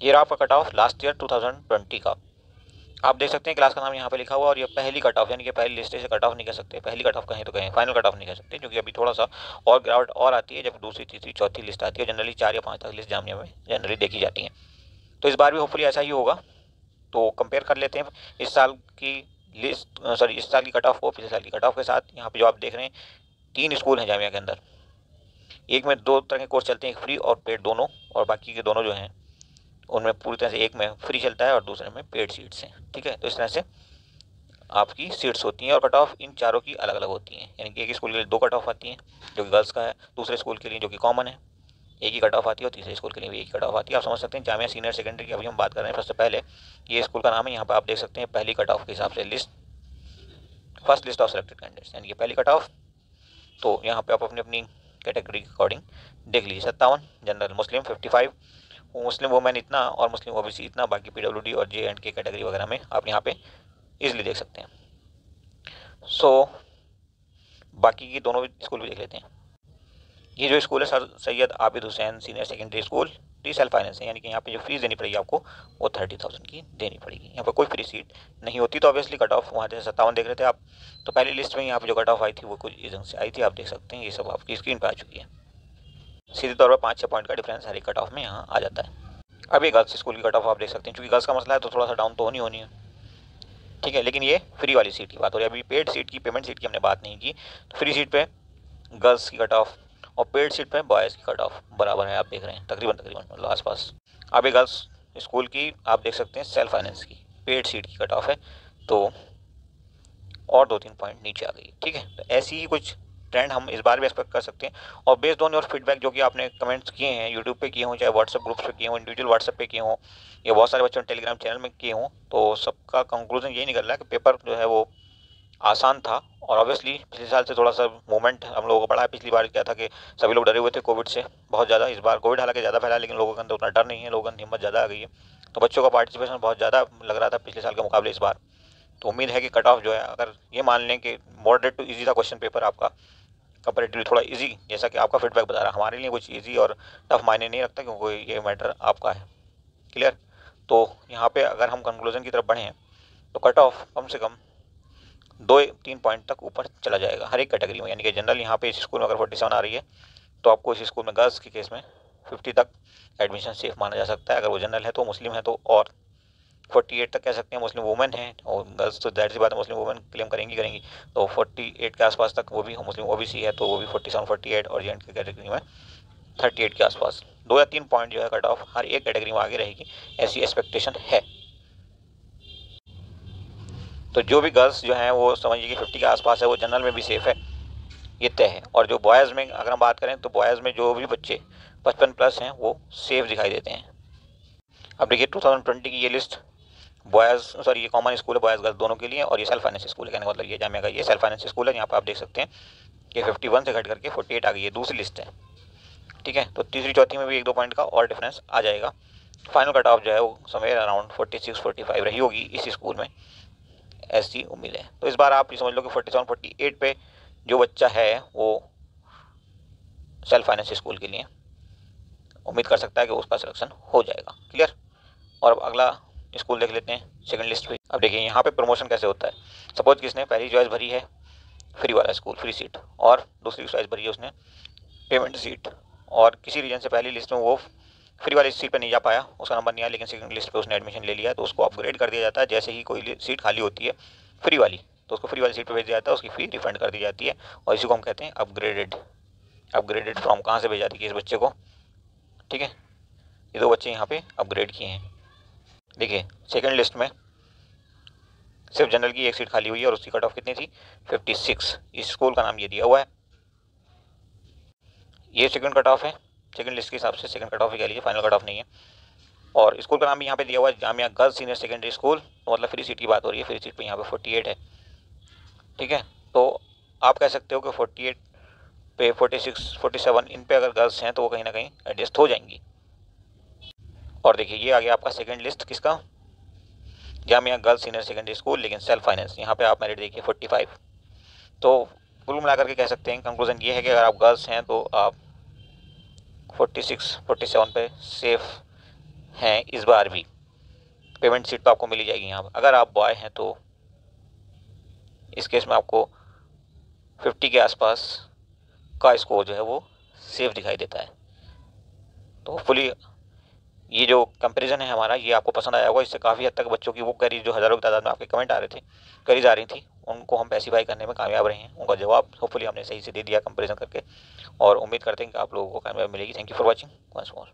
ये रहा आपका कट ऑफ लास्ट ईयर 2020 का। आप देख सकते हैं क्लास का नाम यहाँ पे लिखा हुआ, और ये पहली कट ऑफ यानी कि पहली लिस्ट से कट ऑफ नहीं कर सकते, पहली कट ऑफ कहें तो कहें, फाइनल कट ऑफ नहीं कर सकते, क्योंकि अभी थोड़ा सा और गिरावट और आती है जब दूसरी तीसरी चौथी लिस्ट आती है। जनरली 4 या 5 तक लिस्ट जामिया में जनरली देखी जाती है, तो इस बार भी होपफुली ऐसा ही होगा। तो कंपेयर कर लेते हैं इस साल की लिस्ट, सॉरी इस साल की कट ऑफ को पिछले साल की कट ऑफ के साथ। यहाँ पे जो आप देख रहे हैं 3 स्कूल हैं जामिया के अंदर, एक में 2 तरह के कोर्स चलते हैं, एक फ्री और पेड दोनों, और बाकी के दोनों जो हैं उनमें पूरी तरह से एक में फ्री चलता है और दूसरे में पेड सीट्स हैं। ठीक है, तो इस तरह से आपकी सीट्स होती हैं, और कट ऑफ इन चारों की अलग अलग होती हैं, यानी कि एक स्कूल के लिए 2 कट ऑफ आती हैं जो कि गर्ल्स का है, दूसरे स्कूल के लिए जो कि कॉमन है एक ही कट ऑफ आती है, और तीसरे स्कूल के लिए भी एक ही कट ऑफ आती है। आप समझ सकते हैं जामिया सीनियर सेकेंडरी की अभी हम बात कर रहे हैं। सबसे पहले ये स्कूल का नाम है, यहाँ पर आप देख सकते हैं पहली कट ऑफ के हिसाब से list, first list of selected candidates, यानी कि पहली कट ऑफ। तो यहाँ पे आप अपनी अपनी कैटेगरी के अकॉर्डिंग देख लीजिए। 57 जनरल मुस्लिम, 55 मुस्लिम वुमेन इतना, और मुस्लिम ओबीसी इतना, बाकी पीडब्ल्यूडी और जे एंड के कैटेगरी वगैरह में आप यहाँ पे इजीली देख सकते हैं। सो बाकी की दोनों स्कूल भी देख लेते हैं। ये जो स्कूल है sir Syed Abid Hussain senior secondary school, D self finance है, यानी कि यहाँ पे जो फीस देनी पड़ेगी आपको वो 30,000 की देनी पड़ेगी। यहाँ पर कोई फ्री सीट नहीं होती, तो ऑब्वियसली कट ऑफ वहाँ जैसे 57 देख रहे थे आप, तो पहली लिस्ट में यहाँ पे जो कट ऑफ आई थी वो कुछ रीजन से आई थी, आप देख सकते हैं ये सब आपकी स्क्रीन पर आ चुकी है। सीधे तौर पर 5-6 पॉइंट का डिफरेंस हर एक कट ऑफ में यहाँ आ जाता है। अब ये गर्ल्स स्कूल की कट ऑफ आप देख सकते हैं, क्योंकि गर्ल्स का मसला है तो थोड़ा सा डाउन तो होनी है। ठीक है, लेकिन ये फ्री वाली सीट की बात हो रही है, अभी पेड सीट की, पेमेंट सीट की हमने बात नहीं की। तो फ्री सीट पे गर्ल्स की कट ऑफ और पेड सीट पे बॉयज़ की कट ऑफ बराबर है, आप देख रहे हैं तकरीबन मतलब आसपास। अब ये गर्ल्स स्कूल की आप देख सकते हैं सेल्फ फाइनेंस की पेड सीट की कट ऑफ है, तो और 2-3 पॉइंट नीचे आ गई। ठीक है, तो ऐसी ही कुछ ट्रेंड हम इस बार भी एक्सपेक्ट कर सकते हैं। और बेस्ड ऑन योर फीडबैक जो कि आपने कमेंट्स किए हैं यूट्यूब पे किए हों, चाहे व्हाट्सएप ग्रुप्स पे किए हों, इंडिविजुअल व्हाट्सएप पे किए हों, या बहुत सारे बच्चों ने टेलीग्राम चैनल में किए हों, तो सबका कंक्लूजन यही निकल रहा है कि पेपर जो है वो आसान था। और ऑब्वियसली पिछले साल से थोड़ा सा मूवमेंट हम लोगों को बढ़ा है। पिछली बार क्या था कि सभी लोग डरे हुए थे कोविड से बहुत ज़्यादा, इस बार कोविड हालांकि ज़्यादा फैला, लेकिन लोगों के अंदर उतना डर नहीं है, लोगों के अंदर हिम्मत ज़्यादा आ गई है, तो बच्चों का पार्टिसिपेशन बहुत ज़्यादा लग रहा था पिछले साल के मुकाबले इस बार। तो उम्मीद है कि कट ऑफ जो है, अगर ये मान लें कि मॉडरेट टू ईजी था क्वेश्चन पेपर आपका, कंपेरेटिवली थोड़ा इजी, जैसा कि आपका फीडबैक बता रहा है, हमारे लिए कुछ इजी और टफ मायने नहीं रखता, क्योंकि ये मैटर आपका है। क्लियर? तो यहाँ पे अगर हम कंक्लूजन की तरफ बढ़ें तो कट ऑफ कम से कम 2-3 पॉइंट तक ऊपर चला जाएगा हर एक कैटेगरी में, यानी कि जनरल यहाँ पे इस स्कूल में अगर 47 आ रही है तो आपको इस स्कूल में गर्ल्स के केस में 50 तक एडमिशन सेफ माना जा सकता है। अगर वो जनरल है तो मुस्लिम है तो और 48 तक कह सकते हैं, मुस्लिम वुमेन है और गर्ल्स तो जाहिर सी बात है मुस्लिम वुमेन क्लेम करेंगी, तो 48 के आसपास तक वो भी मुस्लिम ओबीसी है तो वो भी 47-48, और जेंट की कैटेगरी में 38 के आसपास 2 या 3 पॉइंट जो है कट ऑफ हर एक कैटेगरी में आगे रहेगी, ऐसी एक्सपेक्टेशन है। तो जो भी गर्ल्स जो हैं वो समझिए कि 50 के आसपास है, वो जनरल में भी सेफ है, ये तय है। और जो बॉयज़ में अगर हम बात करें तो बॉयज़ में जो भी बच्चे 55 प्लस हैं वो सेफ दिखाई देते हैं। अब देखिए 2020 की ये लिस्ट बॉयज़, सॉरी ये कॉमन स्कूल है बॉयज़ गर्ल्स दोनों के लिए, और ये सेल्फ फाइनेंस स्कूल है, कहने का मतलब ये जामिया का ये सेल्फ फाइनेंस स्कूल है। यहाँ पर आप देख सकते हैं कि 51 से घट करके 48 आ गई है, दूसरी लिस्ट है। ठीक है, तो तीसरी चौथी में भी 1-2 पॉइंट का और डिफरेंस आ जाएगा। फाइनल कट ऑफ जो है वो समवेयर अराउंड 46-45 रही होगी इस स्कूल में, ऐसी उम्मीद है। तो इस बार आप ये समझ लो कि 47-48 पे जो बच्चा है वो सेल्फ फाइनेंस स्कूल के लिए उम्मीद कर सकता है कि उसका सिलेक्शन हो जाएगा। क्लियर? और अब अगला स्कूल देख लेते हैं सेकंड लिस्ट पे। अब देखिए यहाँ पे प्रमोशन कैसे होता है। सपोज किसने पहली चॉइस भरी है फ्री वाला स्कूल, फ्री सीट, और दूसरी चॉइस भरी है उसने पेमेंट सीट, और किसी रीजन से पहली लिस्ट में वो फ्री वाली सीट पे नहीं जा पाया, उसका नंबर नहीं आया, लेकिन सेकंड लिस्ट पे उसने एडमिशन ले लिया, तो उसको अपग्रेड कर दिया जाता है। जैसे ही कोई सीट खाली होती है फ्री वाली, तो उसको फ्री वाली सीट पे भेज दिया जाता है, उसकी फ़ी रिफंड कर दी जाती है, और इसी को हम कहते हैं अपग्रेडेड। अपग्रेडेड फ्रॉम कहाँ से भेज जाती है इस बच्चे को? ठीक है, ये 2 बच्चे यहाँ पे अपग्रेड किए हैं। देखिए सेकंड लिस्ट में सिर्फ जनरल की एक सीट खाली हुई है और उसकी कट ऑफ कितनी थी? 56। इस स्कूल का नाम ये दिया हुआ है, ये सेकंड कट ऑफ है, सेकंड लिस्ट के हिसाब से सेकंड कट ऑफ ही कह लीजिए, फाइनल कट ऑफ नहीं है। और स्कूल का नाम भी यहाँ पे दिया हुआ है Jamia girls senior secondary school, तो मतलब फ्री सीट की बात हो रही है, फ्री सीट पे यहाँ पे 48 है। ठीक है, तो आप कह सकते हो कि 48 पे 46, 47 इन पे अगर गर्ल्स हैं तो वो कहीं ना कहीं एडजस्ट हो जाएंगी। और देखिए ये आ गया आपका सेकंड लिस्ट किसका? Jamia girls senior secondary school, लेकिन सेल्फ फाइनेंस। यहाँ पे आप मेरिट देखिए 45। तो कुल मिलाकर के कह सकते हैं कंक्लूजन ये है कि अगर आप गर्ल्स हैं तो आप 46, 47 पे सेफ हैं इस बार भी। पेमेंट सीट तो आपको मिली जाएगी यहाँ पर। अगर आप बॉय हैं तो इस केस में आपको 50 के आसपास का स्कोर जो है वो सेफ दिखाई देता है। तो होपफुली ये जो कंपैरिजन है हमारा ये आपको पसंद आया होगा। इससे काफ़ी हद तक बच्चों की वो क्वेरी जो हज़ारों की तादाद में आपके कमेंट आ रहे थे, क्वेरीज आ रही थी, उनको हम स्पेसिफाई करने में कामयाब रहे हैं। उनका जवाब होपफुली हमने सही से दे दिया कंपैरिजन करके, और उम्मीद करते हैं कि आप लोगों को कामयाबी मिलेगी। Thank you for watching once more.